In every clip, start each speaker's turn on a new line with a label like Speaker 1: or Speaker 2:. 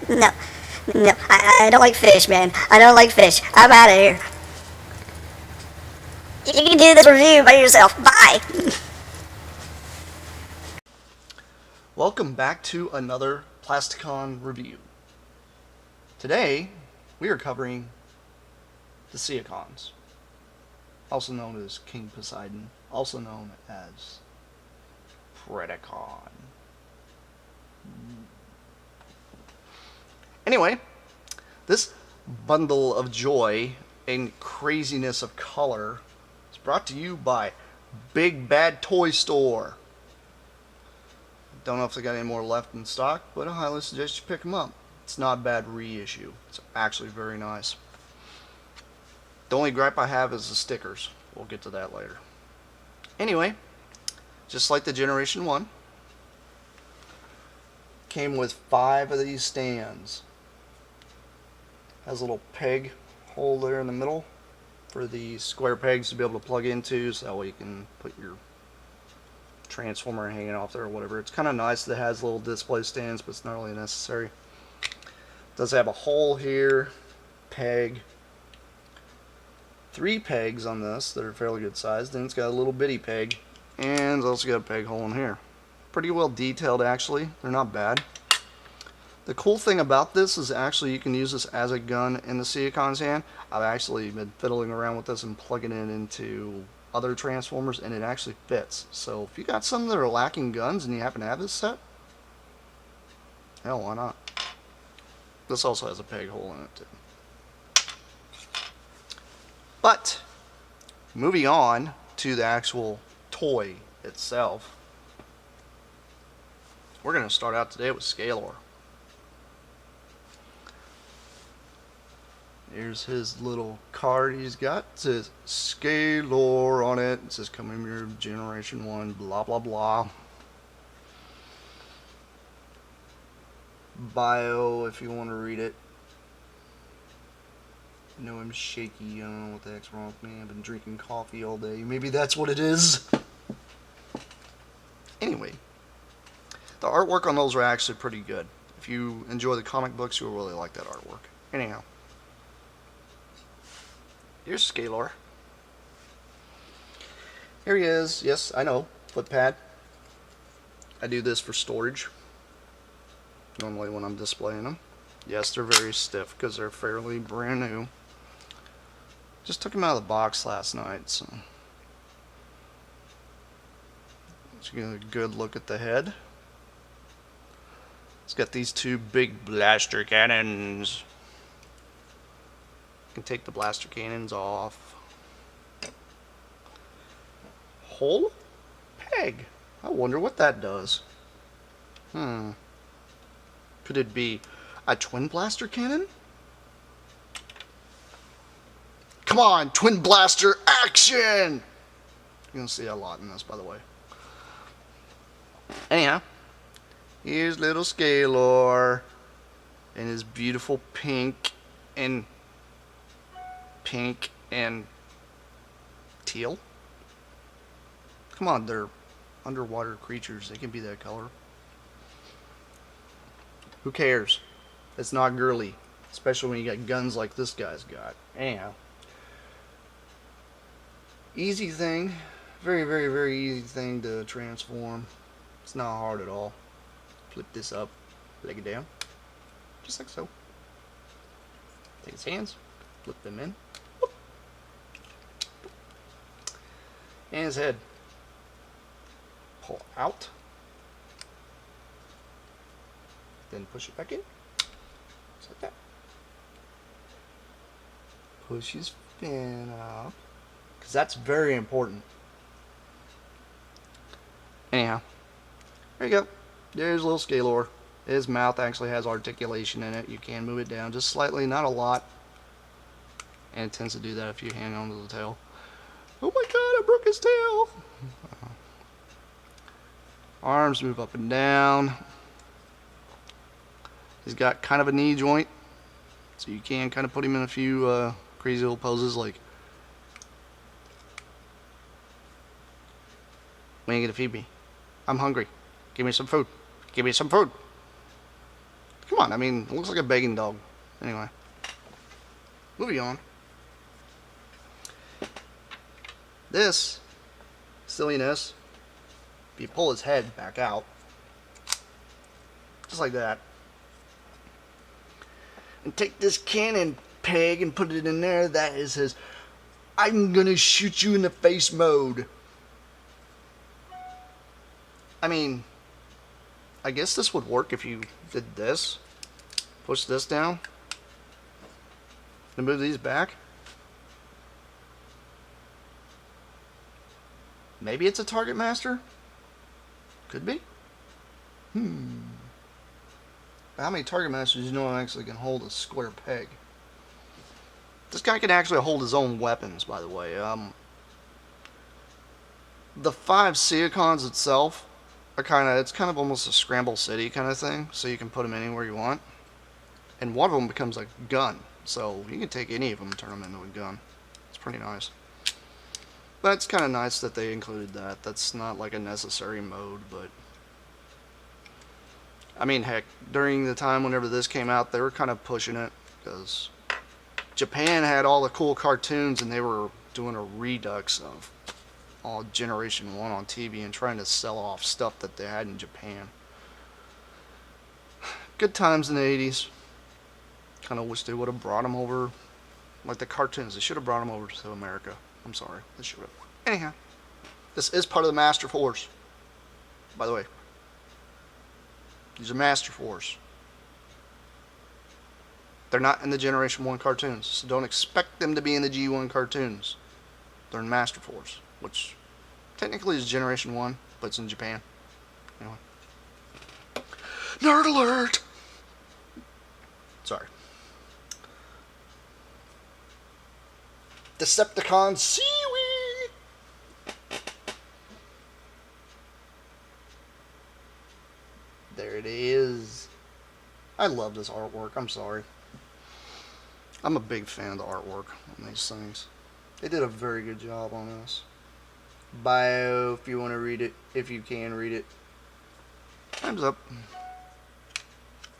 Speaker 1: No, no, I don't like fish, man. I don't like fish. I'm out of here. You can do this review by yourself. Bye.
Speaker 2: Welcome back to another Plasticon review. Today, we are covering the Seacons, also known as King Poseidon, also known as Predacon. Anyway, this bundle of joy and craziness of color is brought to you by Big Bad Toy Store. Don't know if they got any more left in stock, but I highly suggest you pick them up. It's not a bad reissue. It's actually very nice. The only gripe I have is the stickers. We'll get to that later. Anyway, just like the Generation 1, came with 5 of these stands. Has a little peg hole there in the middle for the square pegs to be able to plug into, so that way you can put your transformer hanging off there or whatever. It's kind of nice that it has little display stands, but it's not really necessary. It does have a hole here, peg, 3 pegs on this that are fairly good sized. Then it's got a little bitty peg, and it's also got a peg hole in here. Pretty well detailed, actually. They're not bad. The cool thing about this is actually you can use this as a gun in the Seacon's hand. I've actually been fiddling around with this and plugging it into other transformers, and it actually fits. So if you got some that are lacking guns and you happen to have this set, hell, why not? This also has a peg hole in it too. But moving on to the actual toy itself, we're going to start out today with Skalor. Here's his little card he's got. It says Skalor on it. It says come in your Generation 1, blah blah blah. Bio, if you want to read it. I know I'm shaky. I don't know what the heck's wrong with me. I've been drinking coffee all day. Maybe that's what it is. Anyway, the artwork on those are actually pretty good. If you enjoy the comic books, you'll really like that artwork. Anyhow. Here's Skalor. Here he is. Yes, I know. Footpad. I do this for storage. Normally when I'm displaying them. Yes, they're very stiff because they're fairly brand new. Just took them out of the box last night, so let's get a good look at the head. It's got these 2 big blaster cannons. Can take the blaster cannons off. Hole? Peg. I wonder what that does. Could it be a twin blaster cannon? Come on, twin blaster action! You're gonna see a lot in this, by the way. Anyhow, here's little Skalor in his beautiful pink and teal. Come on, they're underwater creatures. They can be that color. Who cares? It's not girly, especially when you got guns like this guy's got. Anyhow, easy thing, very, very, very easy thing to transform. It's not hard at all. Flip this up, leg it down, just like so. Take his hands, flip them in. And his head. Pull out. Then push it back in. Just like that. Push his fin up. Because that's very important. Anyhow. There you go. There's little Skalor. His mouth actually has articulation in it. You can move it down just slightly, not a lot. And it tends to do that if you hang on to the tail. Oh my god, I broke his tail! Arms move up and down. He's got kind of a knee joint, so you can kind of put him in a few crazy little poses like, when are you gonna feed me? I'm hungry. Give me some food. Give me some food. Come on, I mean, it looks like a begging dog. Anyway. Moving on. This silliness, if you pull his head back out, just like that, and take this cannon peg and put it in there, that is his I'm gonna shoot you in the face mode. I mean, I guess this would work if you did this. Push this down and move these back. Maybe it's a target master? Could be. How many target masters do you know actually can hold a square peg? This guy can actually hold his own weapons, by the way. The 5 Seacons itself are it's kind of almost a scramble city kind of thing, so you can put them anywhere you want. And one of them becomes a gun, so you can take any of them and turn them into a gun. It's pretty nice. But it's kind of nice that they included that. That's not like a necessary mode, but I mean, heck, during the time whenever this came out, they were kind of pushing it because Japan had all the cool cartoons and they were doing a redux of all Generation 1 on TV and trying to sell off stuff that they had in Japan. Good times in the 80s. Kind of wish they would have brought them over, like the cartoons. They should have brought them over to America. I'm sorry, they should have. Anyhow, this is part of the Master Force, by the way. These are Master Force. They're not in the Generation 1 cartoons, so don't expect them to be in the G1 cartoons. They're in Master Force, which technically is Generation 1, but it's in Japan. Anyway. Nerd alert! Sorry. Decepticon seawing! There it is. I love this artwork. I'm sorry. I'm a big fan of the artwork on these things. They did a very good job on this. Bio, if you want to read it, if you can read it. Time's up.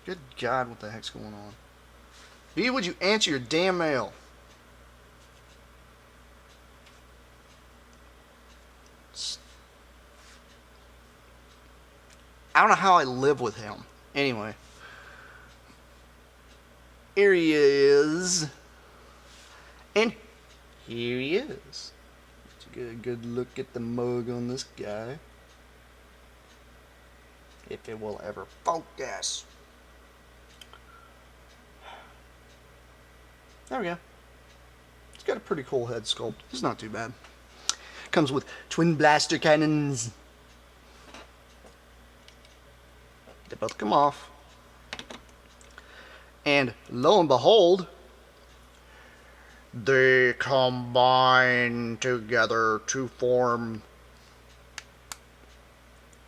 Speaker 2: Good God, what the heck's going on? B, would you answer your damn mail? I don't know how I live with him. Anyway. Here he is. And here he is. Let's get a good look at the mug on this guy. If it will ever focus. There we go. It's got a pretty cool head sculpt. It's not too bad. Comes with twin blaster cannons. They both come off. And lo and behold, they combine together to form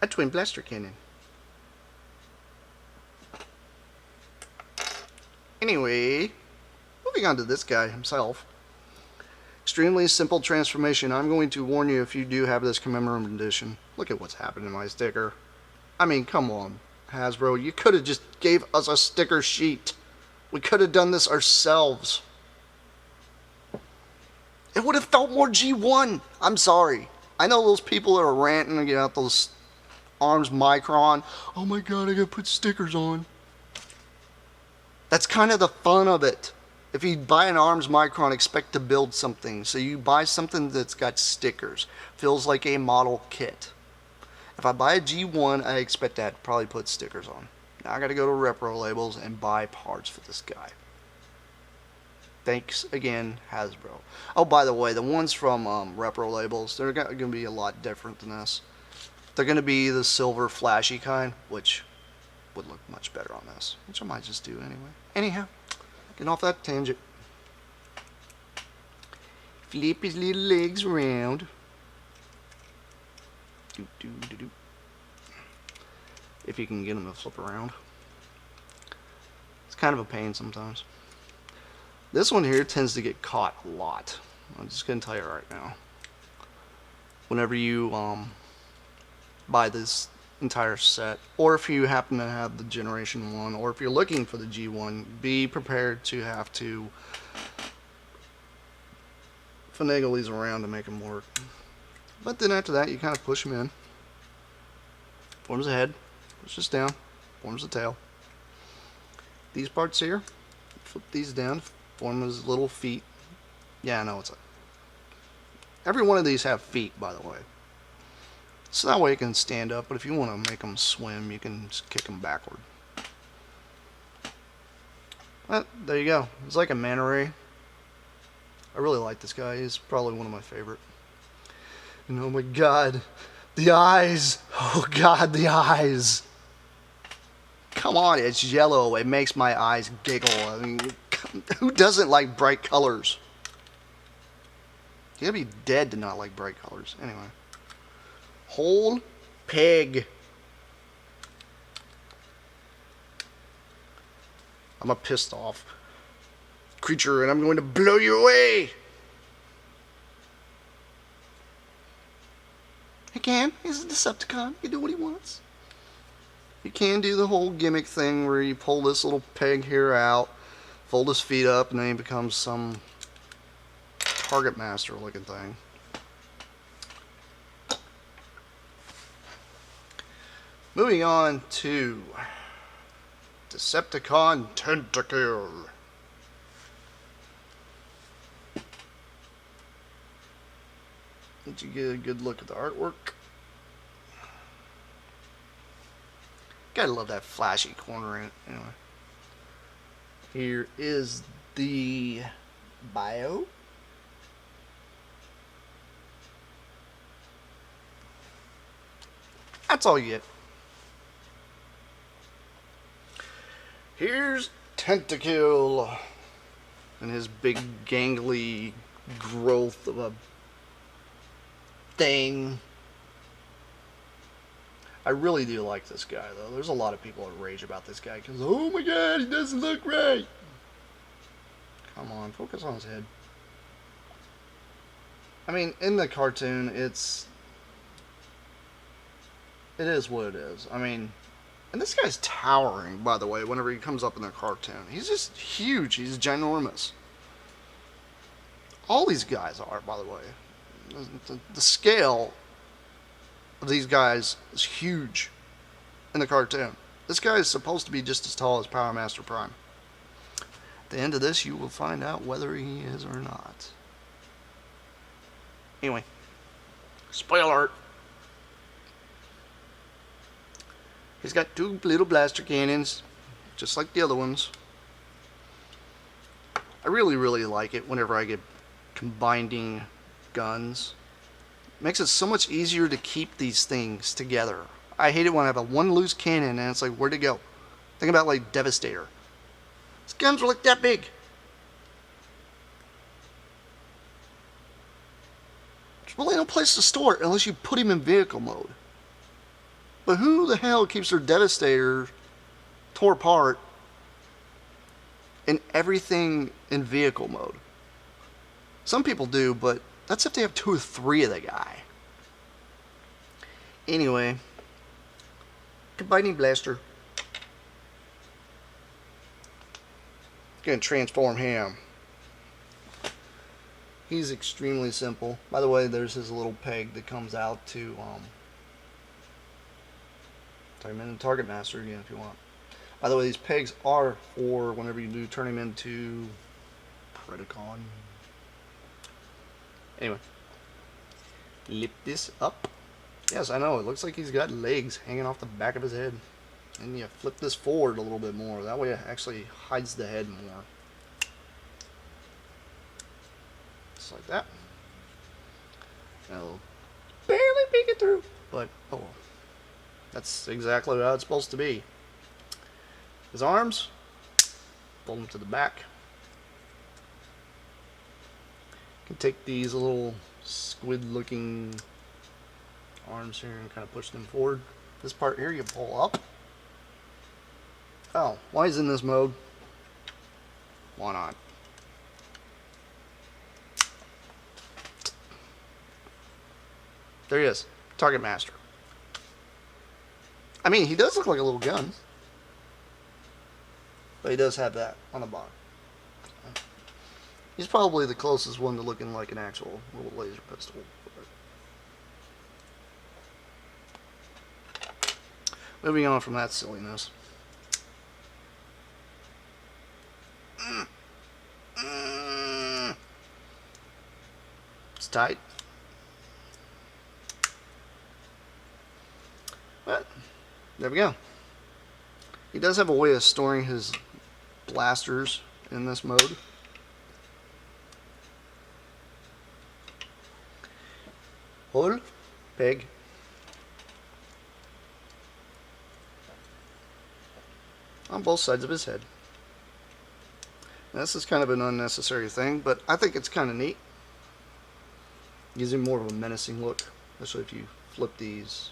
Speaker 2: a twin blaster cannon. Anyway, moving on to this guy himself. Extremely simple transformation. I'm going to warn you if you do have this commemorative edition. Look at what's happened to my sticker. I mean, come on, Hasbro. You could have just gave us a sticker sheet. We could have done this ourselves. It would have felt more G1. I'm sorry. I know those people that are ranting about those arms micron. Oh my god, I gotta put stickers on. That's kind of the fun of it. If you buy an arms micron, expect to build something. So you buy something that's got stickers. Feels like a model kit. If I buy a G1, I expect to probably put stickers on. Now I gotta go to Repro Labels and buy parts for this guy. Thanks again, Hasbro. Oh, by the way, the ones from Repro Labels, they're going to be a lot different than this. They're going to be the silver flashy kind, which would look much better on this. Which I might just do anyway. Anyhow, getting off that tangent. Flip his little legs around. Do, do, do, do. If you can get them to flip around. It's kind of a pain sometimes. This one here tends to get caught a lot. I'm just going to tell you right now. Whenever you buy this entire set, or if you happen to have the Generation 1, or if you're looking for the G1, be prepared to have to finagle these around to make them work. But then after that, you kind of push them in. Forms the head, push this down, forms the tail. These parts here, flip these down, form as little feet. Yeah, I know it's every one of these have feet, by the way. So that way it can stand up, but if you want to make them swim, you can just kick them backward. But there you go. It's like a manta ray. I really like this guy. He's probably one of my favorite. And oh my god, the eyes. Oh god, the eyes. Come on, it's yellow. It makes my eyes giggle. I mean, who doesn't like bright colors? You gotta be dead to not like bright colors. Anyway. Whole pig. I'm a pissed off creature and I'm going to blow you away. He can. He's a Decepticon. He can do what he wants. You can do the whole gimmick thing where you pull this little peg here out, fold his feet up, and then he becomes some target master looking thing. Moving on to Decepticon Tentakil. Let you get a good look at the artwork. Gotta love that flashy corner in it. Anyway, here is the bio. That's all you get. Here's Tentakil and his big gangly growth of a thing. I really do like this guy though. There's a lot of people that rage about this guy because, oh my god, he doesn't look right. Come on, focus on his head. I mean, in the cartoon, it is what it is. I mean, and this guy's towering, by the way, whenever he comes up in the cartoon. He's just huge. He's ginormous. All these guys are, by the way. The scale of these guys is huge in the cartoon. This guy is supposed to be just as tall as Power Master Prime. At the end of this, you will find out whether he is or not. Anyway, spoiler alert. He's got two little blaster cannons, just like the other ones. I really, really like it whenever I get combining guns. It makes it so much easier to keep these things together. I hate it when I have a one loose cannon and it's like, where'd it go? Think about like Devastator. His guns are like that big. There's really no place to store it unless you put him in vehicle mode. But who the hell keeps their Devastator tore apart and everything in vehicle mode? Some people do, but that's if they have 2 or 3 of the guy. Anyway, combining blaster. Gonna transform him. He's extremely simple. By the way, there's his little peg that comes out to turn him into Target Master again if you want. By the way, these pegs are for whenever you do turn him into Predacon. Anyway, lift this up. Yes, I know, it looks like he's got legs hanging off the back of his head. And you flip this forward a little bit more. That way it actually hides the head more. Just like that. It'll barely peek it through. But, oh well. That's exactly how it's supposed to be. His arms, fold them to the back. You can take these little squid looking arms here and kind of push them forward. This part here you pull up. Oh, why is it in this mode? Why not? There he is, Target Master. I mean, he does look like a little gun. But he does have that on the bottom. He's probably the closest one to looking like an actual little laser pistol. Moving on from that silliness. It's tight. But there we go. He does have a way of storing his blasters in this mode. Hold, peg. On both sides of his head. Now, this is kind of an unnecessary thing, but I think it's kind of neat. Gives him more of a menacing look, especially if you flip these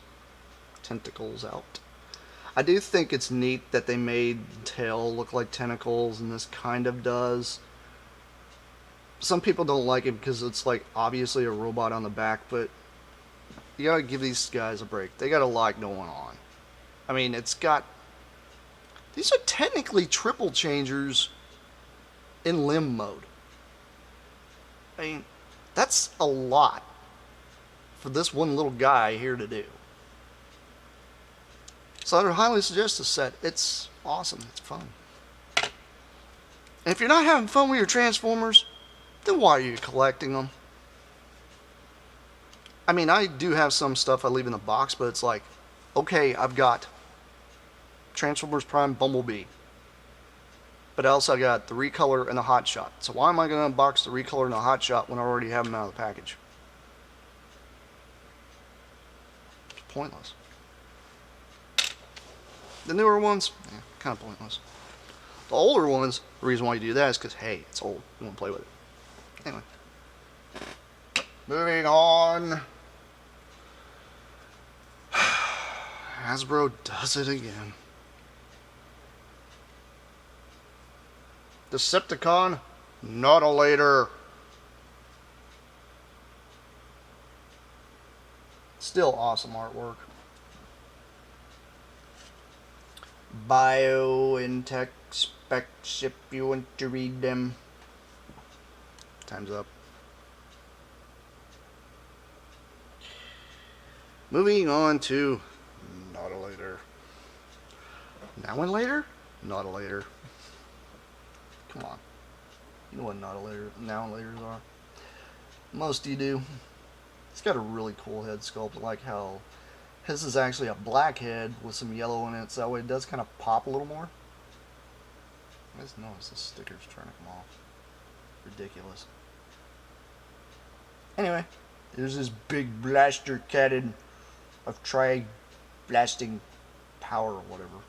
Speaker 2: tentacles out. I do think it's neat that they made the tail look like tentacles, and this kind of does. Some people don't like it because it's like obviously a robot on the back, but you gotta give these guys a break. They got a lot going on. I mean, it's got... These are technically triple changers in limb mode. I mean, that's a lot for this one little guy here to do. So I would highly suggest this set. It's awesome. It's fun. And if you're not having fun with your Transformers, then why are you collecting them? I mean, I do have some stuff I leave in the box, but it's like, okay, I've got Transformers Prime Bumblebee, but I also got the Recolor and the Hot Shot. So why am I going to unbox the Recolor and the Hot Shot when I already have them out of the package? It's pointless. The newer ones, kind of pointless. The older ones, the reason why you do that is because, hey, it's old. You want to play with it. Anyway. Moving on. Hasbro does it again. Decepticon Nautilator. Still awesome artwork. Bio and tech specs if you want to read them. Time's up. Moving on to Nautilator. Now and later? Nautilator. Come on. You know what Nautilator, now and laters are. Most of you do. It's got a really cool head sculpt. I like how his is actually a black head with some yellow in it, so that way it does kind of pop a little more. I just noticed the stickers trying to come off. Ridiculous. Anyway, there's this big blaster cannon of tri-blasting power or whatever.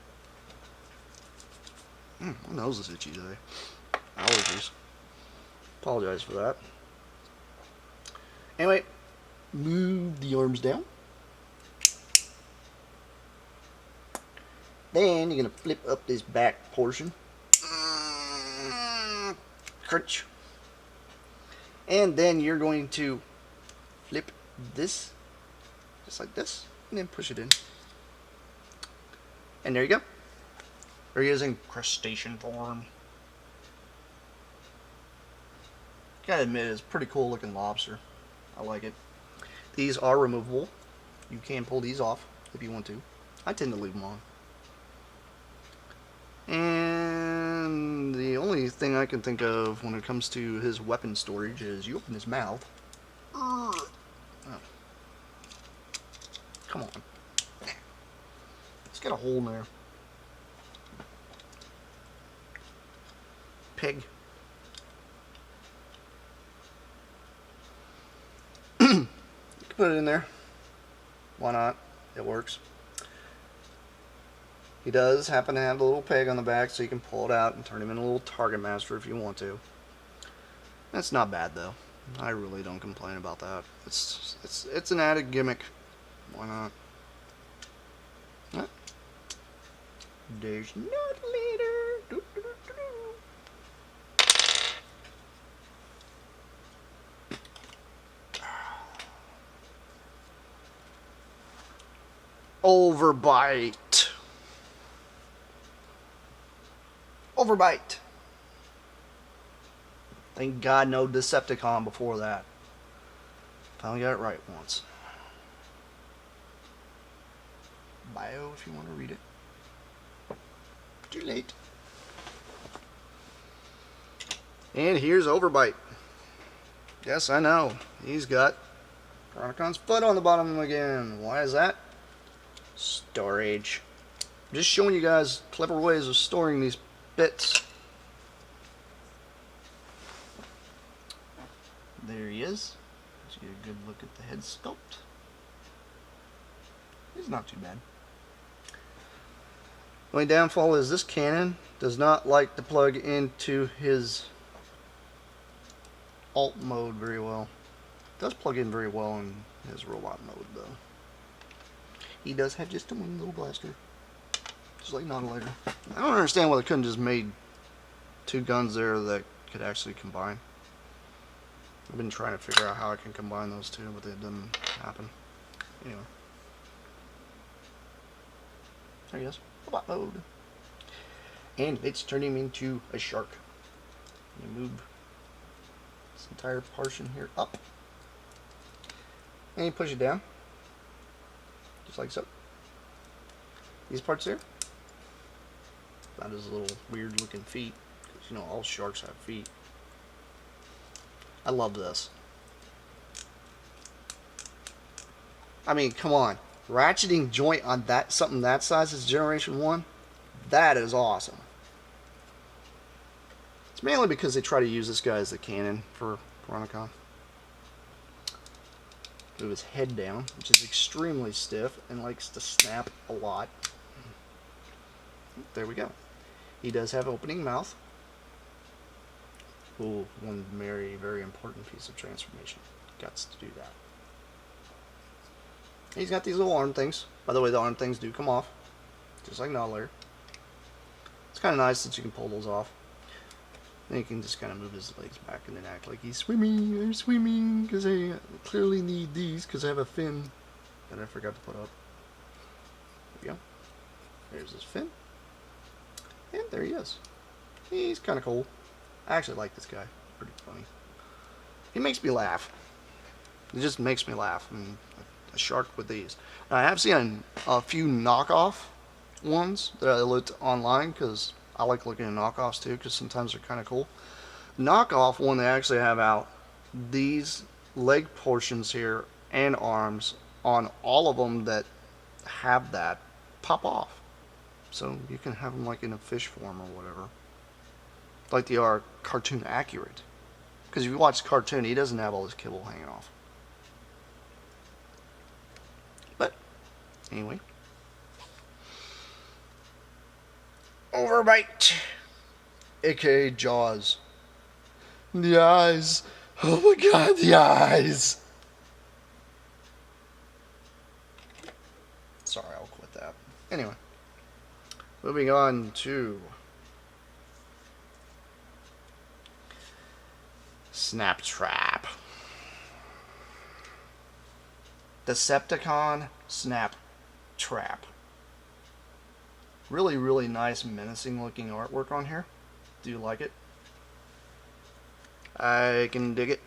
Speaker 2: My nose is itchy today. Allergies. Apologize for that. Anyway, move the arms down. Then you're going to flip up this back portion. Crunch. And then you're going to flip this, just like this, and then push it in. And there you go. We're using crustacean form. Gotta admit, it's a pretty cool looking lobster. I like it. These are removable. You can pull these off if you want to. I tend to leave them on. And the only thing I can think of when it comes to his weapon storage is you open his mouth. Oh. Come on. It's got a hole in there. Pig. You can put it in there. Why not? It works. He does happen to have a little peg on the back, so you can pull it out and turn him into a little target master if you want to. That's not bad though. I really don't complain about that. It's an added gimmick. Why not? Huh? There's not later. Overbite. overbite. Thank God no Decepticon before that. Finally got it right once. Bio if you want to read it. Too late. And here's overbite. Yes, I know. He's got Piranacon's foot on the bottom again. Why is that? Storage. I'm just showing you guys clever ways of storing these bits. There he is. Let's get a good look at the head sculpt. He's not too bad. The only downfall is this cannon does not like to plug into his alt mode very well. It does plug in very well in his robot mode though. He does have just a wing little blaster. Just like nautilator. I don't understand why they couldn't just made two guns there that could actually combine. I've been trying to figure out how I can combine those two, but it didn't happen. Anyway. There he is. Robot mode. And let's turn him into a shark. I'm gonna move this entire portion here up. And you push it down. Just like so. These parts here. That is a little weird looking feet. Because you know all sharks have feet. I love this. I mean, come on. Ratcheting joint on that something that size is Generation 1. That is awesome. It's mainly because they try to use this guy as the cannon for Piranacon. Move his head down, which is extremely stiff and likes to snap a lot. There we go. He does have opening mouth. Ooh, one very, very important piece of transformation. Guts to do that. He's got these little arm things. By the way, the arm things do come off. Just like nautilator. It's kind of nice that you can pull those off. Then you can just kind of move his legs back and then act like he's swimming. I'm swimming because I clearly need these because I have a fin that I forgot to put up. There we go. There's his fin. And there he is. He's kind of cool. I actually like this guy. Pretty funny. He makes me laugh. It just makes me laugh. I mean, a shark with these. Now, I have seen a few knockoff ones that I looked online because I like looking at knockoffs too because sometimes they're kind of cool. Knockoff one they actually have out these leg portions here and arms on all of them that have that pop off. So you can have them like in a fish form or whatever. Like they are cartoon accurate. Because if you watch the cartoon, he doesn't have all his kibble hanging off. But, anyway. Overbite. AKA Jaws. The eyes. Oh my god, the eyes. Sorry, I'll quit that. Anyway. Moving on to Snap Trap. Decepticon Snap Trap. Really, really nice, menacing looking artwork on here. Do you like it? I can dig it.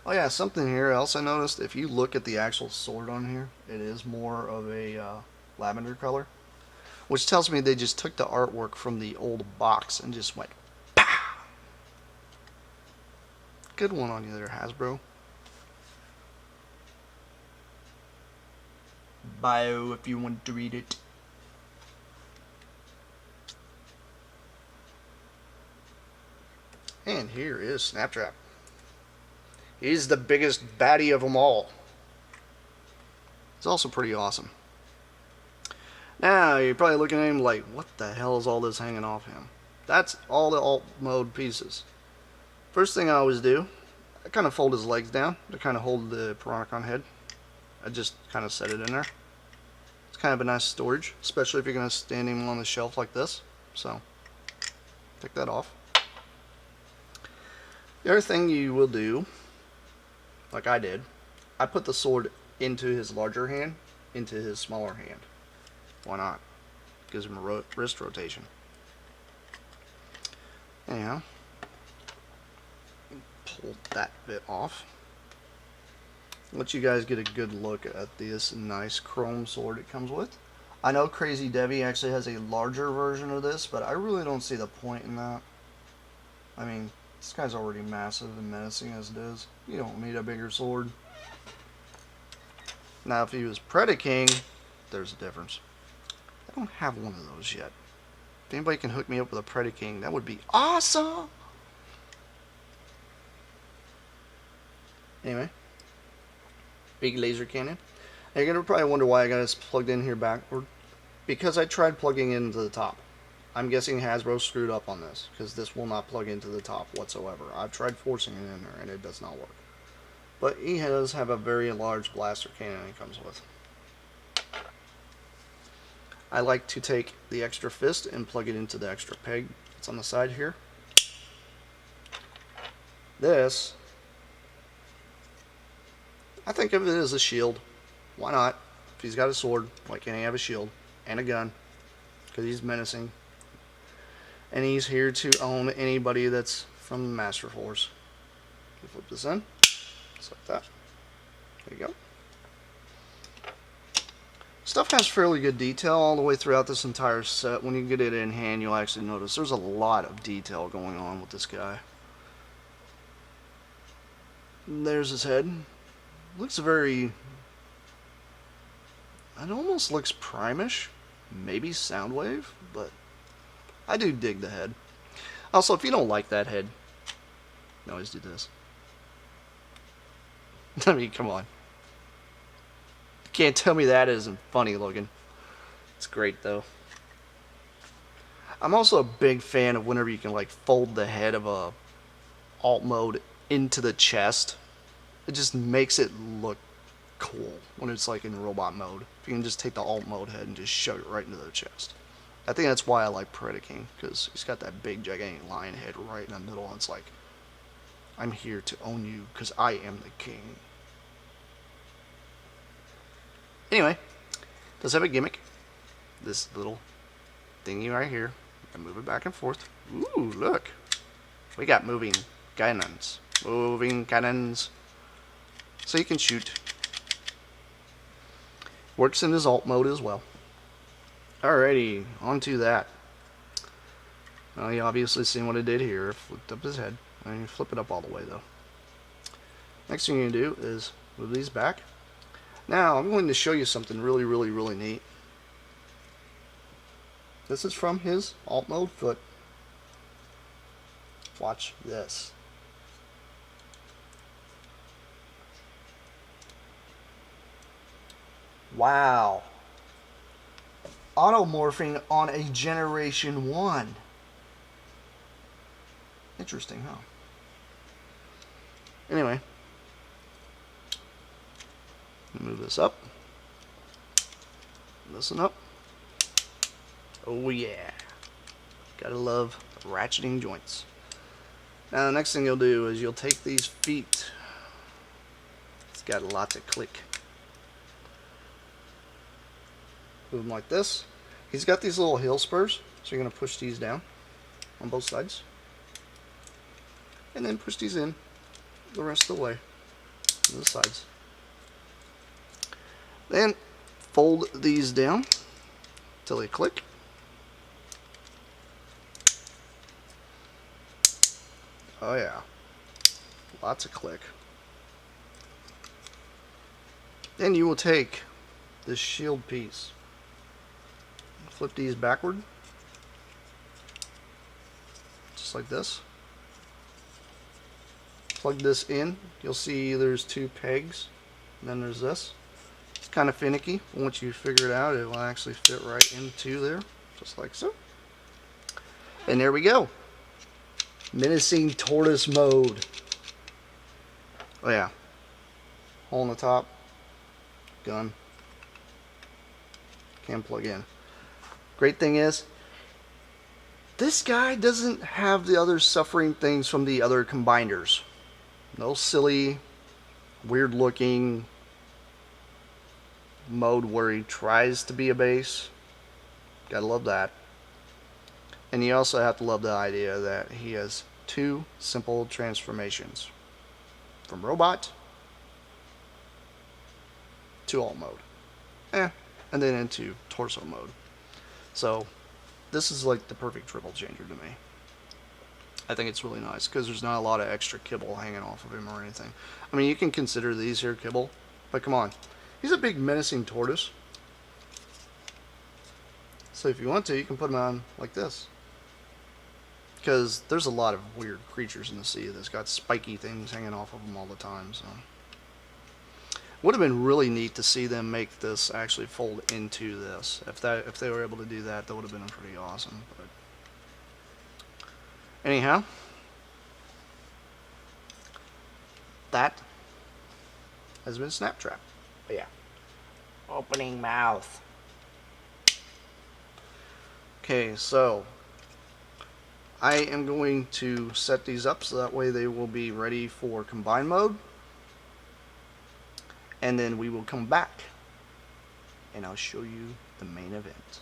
Speaker 2: Oh yeah, something here else I noticed. If you look at the actual sword on here, it is more of a lavender color. Which tells me they just took the artwork from the old box and just went pow! Good one on you there, Hasbro. Bio if you want to read it. And here is Snaptrap. He's the biggest baddie of them all. It's also pretty awesome. Now, you're probably looking at him like, what the hell is all this hanging off him? That's all the alt mode pieces. First thing I always do, I kind of fold his legs down to kind of hold the Piranacon head. I just kind of set it in there. It's kind of a nice storage, especially if you're going to stand him on the shelf like this. So, take that off. The other thing you will do, like I did, I put the sword into his larger hand, into his smaller hand. Why not? Gives him a wrist rotation. Anyhow, pull that bit off. Let you guys get a good look at this nice chrome sword it comes with. I know Crazy Debbie actually has a larger version of this, but I really don't see the point in that. I mean, this guy's already massive and menacing as it is. You don't need a bigger sword. Now, if he was Predaking, there's a difference. I don't have one of those yet. If anybody can hook me up with a Predaking, that would be awesome! Anyway. Big laser cannon. Now, you're going to probably wonder why I got this plugged in here backward. Because I tried plugging into the top. I'm guessing Hasbro screwed up on this, because this will not plug into the top whatsoever. I've tried forcing it in there, and it does not work. But he does have a very large blaster cannon he comes with. I like to take the extra fist and plug it into the extra peg that's on the side here. This, I think of it as a shield. Why not? If he's got a sword, why can't he have a shield and a gun? Because he's menacing. And he's here to own anybody that's from the Master Force. You flip this in, just like that. There you go. Stuff has fairly good detail all the way throughout this entire set. When you get it in hand, you'll actually notice there's a lot of detail going on with this guy. There's his head. Looks very... it almost looks Prime-ish. Maybe Soundwave, but I do dig the head. Also, if you don't like that head, you always do this. I mean, come on. You can't tell me that isn't funny looking. It's great, though. I'm also a big fan of whenever you can, like, fold the head of a alt mode into the chest. It just makes it look cool when it's, like, in robot mode. If you can just take the alt mode head and just shove it right into the chest. I think that's why I like Predaking, because he's got that big, gigantic lion head right in the middle, and it's like, I'm here to own you, because I am the king. Anyway, does have a gimmick. This little thingy right here. I move it back and forth. Ooh, look. We got moving cannons. Moving cannons. So you can shoot. Works in his alt mode as well. Alrighty, on to that. Well, you obviously seen what I did here. Flipped up his head. I mean, flip it up all the way though. Next thing you're going to do is move these back. Now, I'm going to show you something really, really, really neat. This is from his alt mode foot. Watch this. Wow. Automorphing on a Generation 1. Interesting, huh? Anyway. Move this up. Listen up. Oh yeah. Gotta love ratcheting joints. Now the next thing you'll do is you'll take these feet. It's got lots of click. Move them like this. He's got these little heel spurs, so you're going to push these down on both sides. And then push these in the rest of the way to the sides. Then fold these down till they click. Oh yeah, lots of click. Then you will take this shield piece, flip these backward, just like this. Plug this in. You'll see there's two pegs, and then there's this. It's kind of finicky, but once you figure it out, it will actually fit right into there, just like so. And there we go. Menacing tortoise mode. Oh yeah. Hole in the top. Gun. Can plug in. Great thing is, this guy doesn't have the other suffering things from the other combiners. No silly, weird looking mode where he tries to be a base. Gotta love that. And you also have to love the idea that he has two simple transformations. From robot to alt mode. And then into torso mode. So this is like the perfect triple changer to me. I think it's really nice because there's not a lot of extra kibble hanging off of him or anything. I mean, you can consider these here kibble, but come on. He's a big menacing tortoise. So if you want to, you can put him on like this. Because there's a lot of weird creatures in the sea that's got spiky things hanging off of them all the time. So would have been really neat to see them make this actually fold into this. If they were able to do that, that would have been pretty awesome. But anyhow, that has been Snaptrap. But yeah, opening mouth. Okay, so I am going to set these up so that way they will be ready for combine mode. And then we will come back and I'll show you the main event.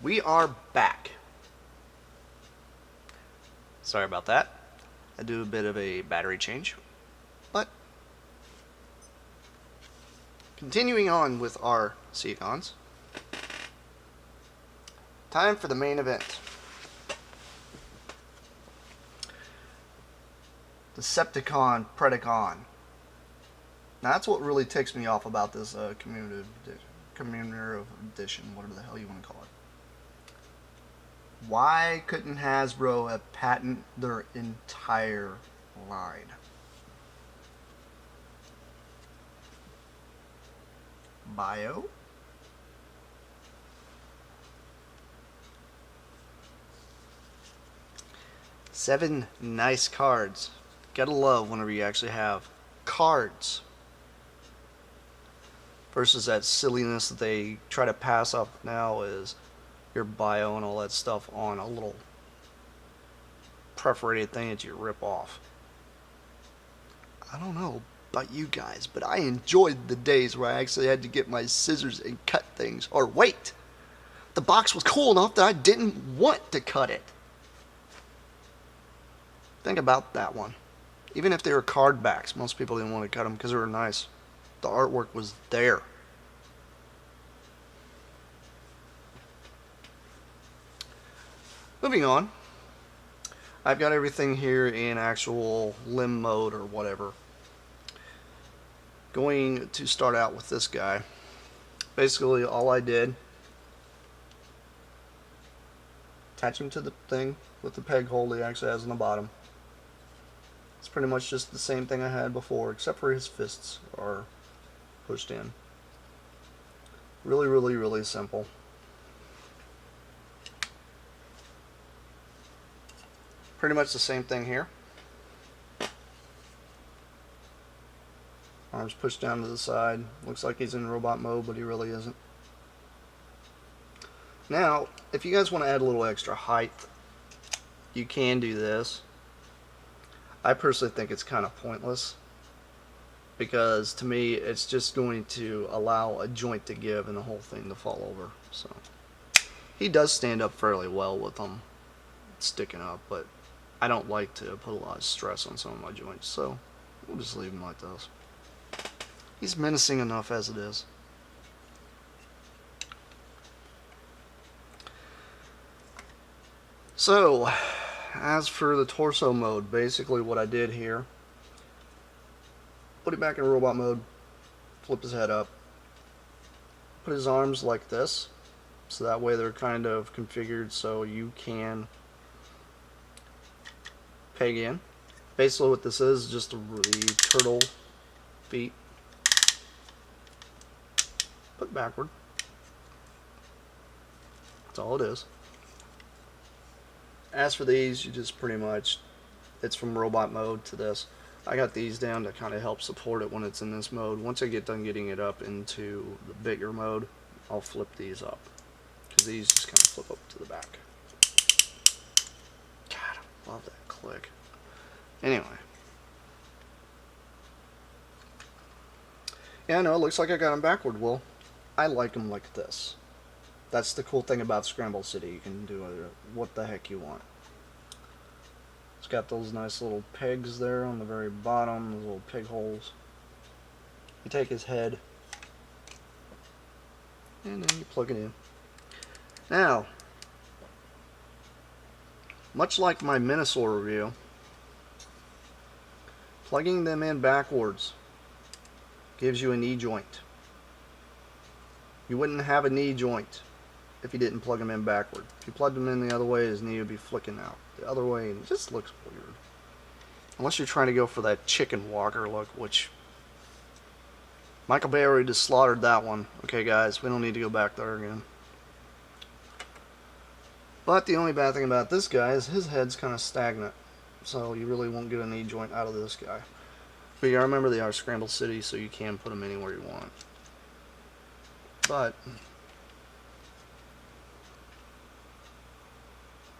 Speaker 2: We are back. Sorry about that. I do a bit of a battery change. But continuing on with our Seacons. Time for the main event. Decepticon Predacon. Now that's what really ticks me off about this commemorative edition, whatever the hell you want to call it. Why couldn't Hasbro have patented their entire line? Bio. Seven nice cards. Gotta love whenever you actually have cards. Versus that silliness that they try to pass up now is your bio and all that stuff on a little perforated thing that you rip off. I don't know about you guys, but I enjoyed the days where I actually had to get my scissors and cut things. Or wait, the box was cool enough that I didn't want to cut it. Think about that one. Even if they were card backs, most people didn't want to cut them because they were nice. The artwork was there. Moving on, I've got everything here in actual limb mode or whatever. Going to start out with this guy. Basically all I did, attach him to the thing with the peg hole he actually has on the bottom. It's pretty much just the same thing I had before, except for his fists are pushed in. Really, really, really simple. Pretty much the same thing here. Arms pushed down to the side. Looks like he's in robot mode, but he really isn't. Now, if you guys want to add a little extra height, you can do this. I personally think it's kind of pointless, because to me it's just going to allow a joint to give and the whole thing to fall over. So he does stand up fairly well with them sticking up, but I don't like to put a lot of stress on some of my joints, so we'll just leave him like this. He's menacing enough as it is. So, as for the torso mode, basically what I did here, put it back in robot mode, flip his head up, put his arms like this, so that way they're kind of configured so you can peg in. Basically what this is just the turtle feet put backward. That's all it is. As for these, you just pretty much, it's from robot mode to this. I got these down to kind of help support it when it's in this mode. Once I get done getting it up into the bigger mode, I'll flip these up, because these just kind of flip up to the back. God, I love that click. Anyway. Yeah, I know, it looks like I got them backward. Well, I like them like this. That's the cool thing about Scramble City. You can do what the heck you want. It's got those nice little pegs there on the very bottom, those little peg holes. You take his head, and then you plug it in. Now, much like my Minosaur review, plugging them in backwards gives you a knee joint. You wouldn't have a knee joint if you didn't plug them in backward. If you plugged them in the other way, his knee would be flicking out the other way, and it just looks weird. Unless you're trying to go for that chicken walker look, which Michael Bay already just slaughtered that one. Okay, guys, we don't need to go back there again. But the only bad thing about this guy is his head's kind of stagnant, so you really won't get a knee joint out of this guy. But yeah, remember they are Scramble City, so you can put them anywhere you want. But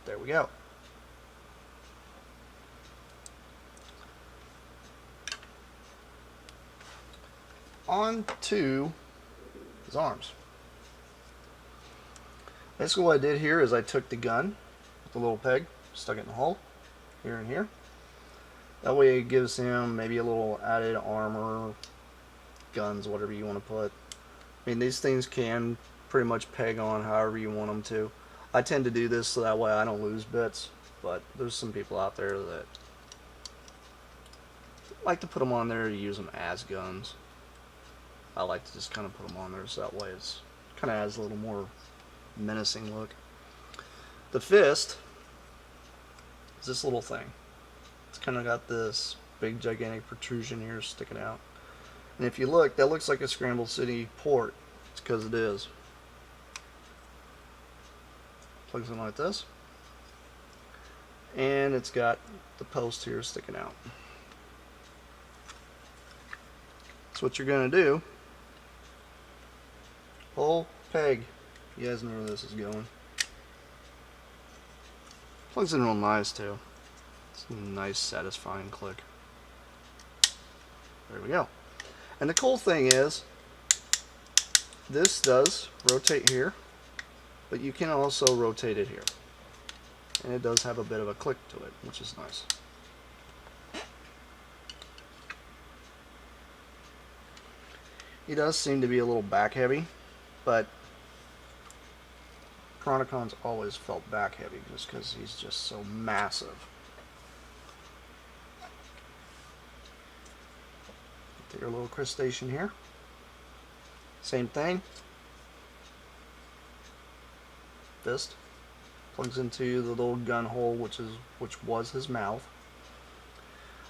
Speaker 2: there we go. On to his arms. Basically what I did here is I took the gun with the little peg, stuck it in the hole, here and here. That way it gives him maybe a little added armor, guns, whatever you want to put. I mean, these things can pretty much peg on however you want them to. I tend to do this so that way I don't lose bits, but there's some people out there that like to put them on there to use them as guns. I like to just kind of put them on there so that way it's kind of adds a little more menacing look. The fist is this little thing. It's kind of got this big gigantic protrusion here sticking out. And if you look, that looks like a Scramble City port. It's because it is. Plugs in like this. And it's got the post here sticking out. So what you're going to do, pull, peg. You guys know where this is going. Plugs in real nice too. It's a nice satisfying click. There we go. And the cool thing is, this does rotate here, but you can also rotate it here. And it does have a bit of a click to it, which is nice. He does seem to be a little back heavy, but Piranacon's always felt back heavy just because he's just so massive. Get your little crustacean here. Same thing. Fist plugs into the little gun hole, which was his mouth.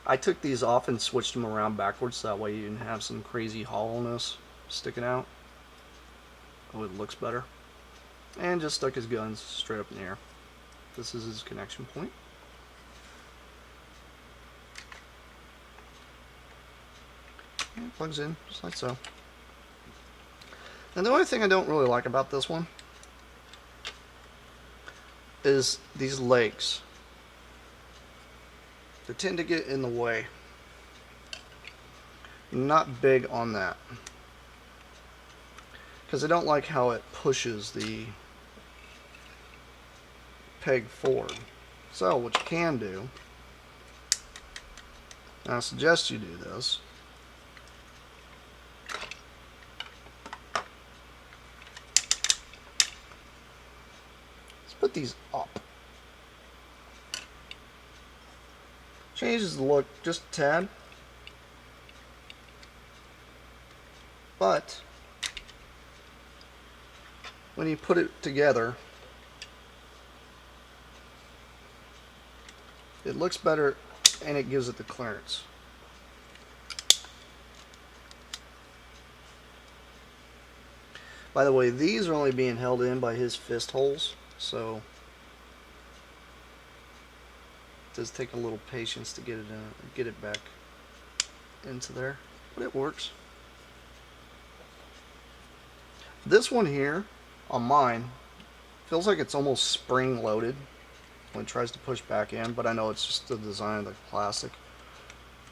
Speaker 2: I took these off and switched them around backwards so that way you didn't have some crazy hollowness sticking out. Oh, it looks better. And just stuck his guns straight up in the air. This is his connection point. And it plugs in just like so. And the only thing I don't really like about this one is these legs. They tend to get in the way. I'm not big on that, because I don't like how it pushes the peg forward. So what you can do, and I suggest you do this, is put these up. Changes the look just a tad. But when you put it together, it looks better and it gives it the clearance. By the way, these are only being held in by his fist holes, so it does take a little patience to get it back into there, but it works. This one here on mine feels like it's almost spring loaded when it tries to push back in, but I know it's just the design of the plastic.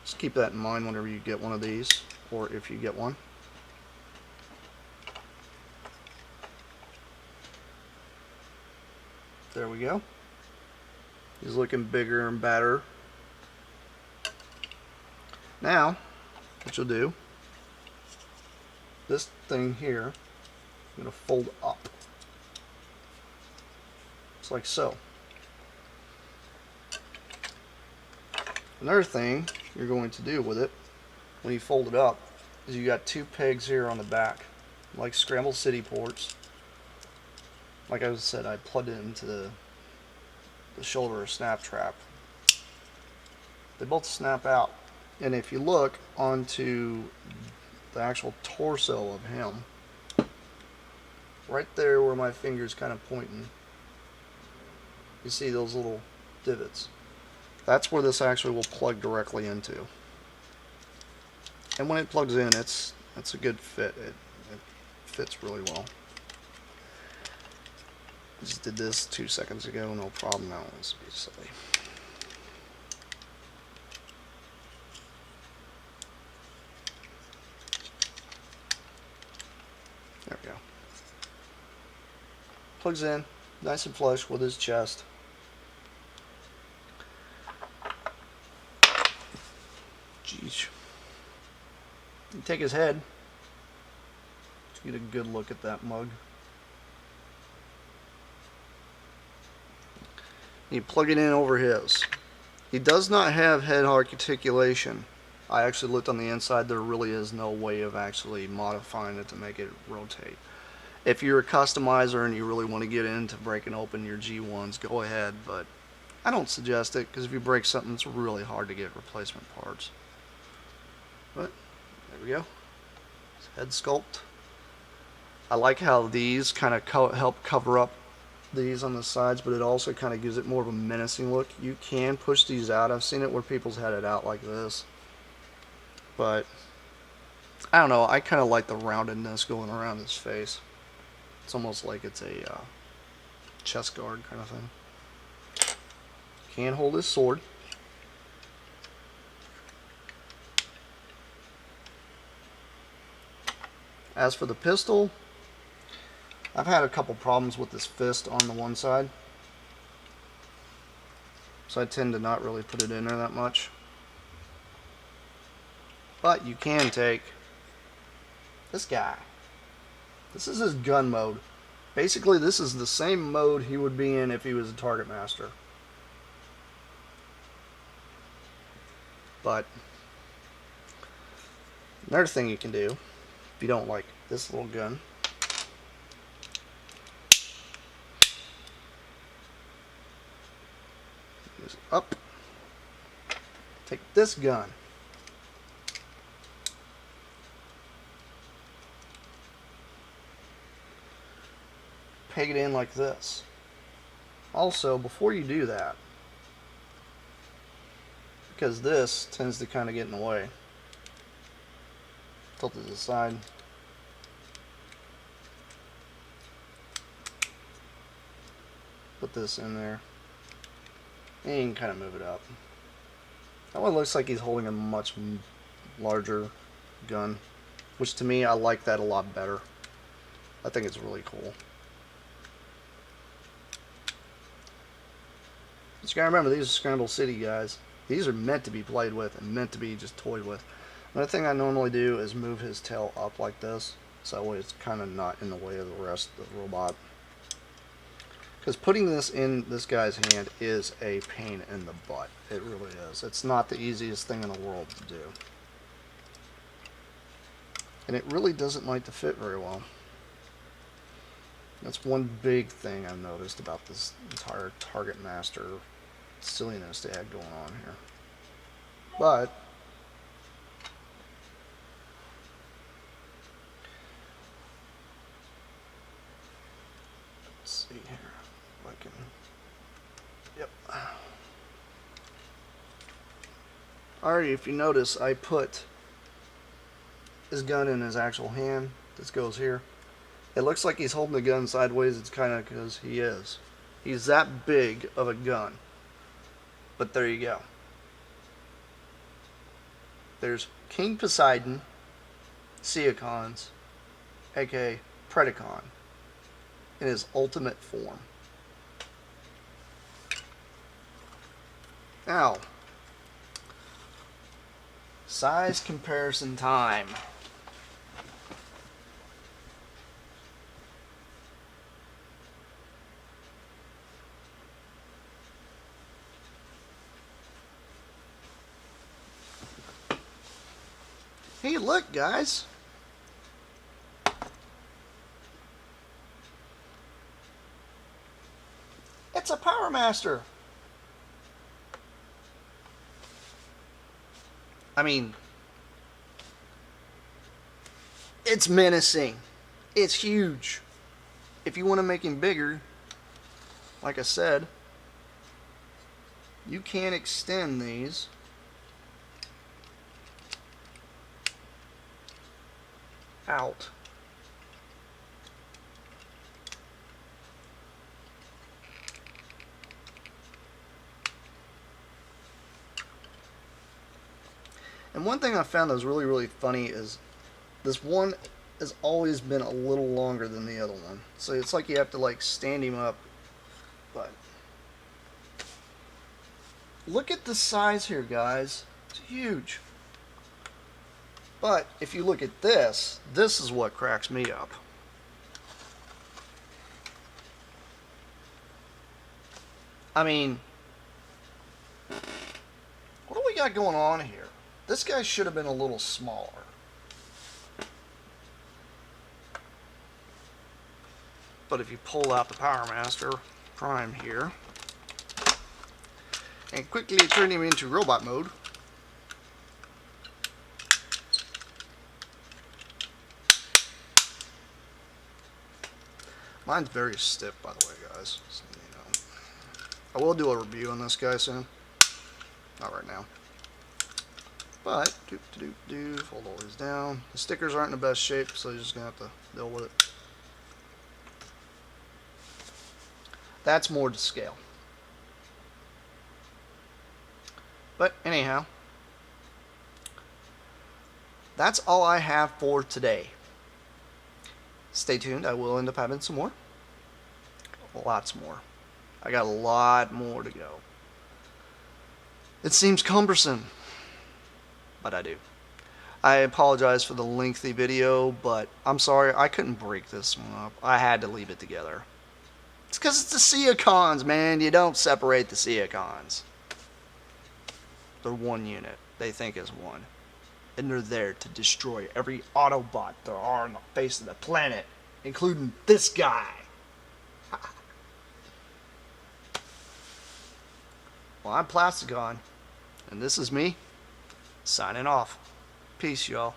Speaker 2: Just keep that in mind whenever you get one of these, or if you get one. There we go. He's looking bigger and better. Now, what you'll do, this thing here, I'm going to fold up. Just like so. Another thing you're going to do with it, when you fold it up, is you got two pegs here on the back, like scramble city ports. Like I said, I plugged it into the shoulder snap trap. They both snap out, and if you look onto the actual torso of him, right there where my finger's kind of pointing, you see those little divots. That's where this actually will plug directly into. And when it plugs in, it's a good fit. It fits really well. Just did this 2 seconds ago, no problem. Now it's a bit silly. There we go. Plugs in, nice and flush with his chest. Jeez. You take his head. Let's get a good look at that mug. You plug it in over his. He does not have head articulation. I actually looked on the inside. There really is no way of actually modifying it to make it rotate. If you're a customizer and you really want to get into breaking open your G1s, go ahead, but I don't suggest it, because if you break something, it's really hard to get replacement parts. But there we go. Head sculpt. I like how these kind of help cover up these on the sides, but it also kind of gives it more of a menacing look. You can push these out. I've seen it where people's had it out like this, but I don't know, I kind of like the roundedness going around his face. It's almost like it's a chest guard kind of thing. Can hold his sword. As for the pistol, I've had a couple problems with this fist on the one side, so I tend to not really put it in there that much. But you can take this guy. This is his gun mode. Basically, this is the same mode he would be in if he was a target master. But another thing you can do, if you don't like this little gun, is up. Take this gun. Peg it in like this. Also, before you do that, because this tends to kind of get in the way, tilt it to the side. Put this in there. And you can kind of move it up. That one looks like he's holding a much larger gun, which to me, I like that a lot better. I think it's really cool. But you gotta remember, these are Scramble City guys. These are meant to be played with and meant to be just toyed with. Another thing I normally do is move his tail up like this, so that way it's kind of not in the way of the rest of the robot. Because putting this in this guy's hand is a pain in the butt. It really is. It's not the easiest thing in the world to do. And it really doesn't like to fit very well. That's one big thing I've noticed about this entire Target Master silliness they had going on here. But let's see here if I can. Yep. Alright, if you notice, I put his gun in his actual hand. This goes here. It looks like he's holding the gun sideways. It's kind of because he is. He's that big of a gun. But there you go. There's King Poseidon, Seacons, aka Predacon, in his ultimate form. Now, size comparison time. Hey, look, guys. It's a Power Master. I mean, it's menacing. It's huge. If you want to make him bigger, like I said, you can extend these. Out. And one thing I found that was really, really funny is this one has always been a little longer than the other one. So it's like you have to like stand him up. But look at the size here, guys. It's huge. But if you look at this, this is what cracks me up. I mean, what do we got going on here? This guy should have been a little smaller. But if you pull out the Power Master Prime here and quickly turn him into robot mode, mine's very stiff, by the way, guys. So, you know. I will do a review on this guy soon. Not right now. But, fold all these down. The stickers aren't in the best shape, so you're just going to have to deal with it. That's more to scale. But, anyhow. That's all I have for today. Stay tuned. I will end up having some more. Lots more. I got a lot more to go. It seems cumbersome, but I do. I apologize for the lengthy video, but I'm sorry, I couldn't break this one up. I had to leave it together. It's because it's the Seacons, man. You don't separate the Seacons. They're one unit. They think is one. And they're there to destroy every Autobot there are on the face of the planet, including this guy. Well, I'm Plasticon, and this is me, signing off. Peace, y'all.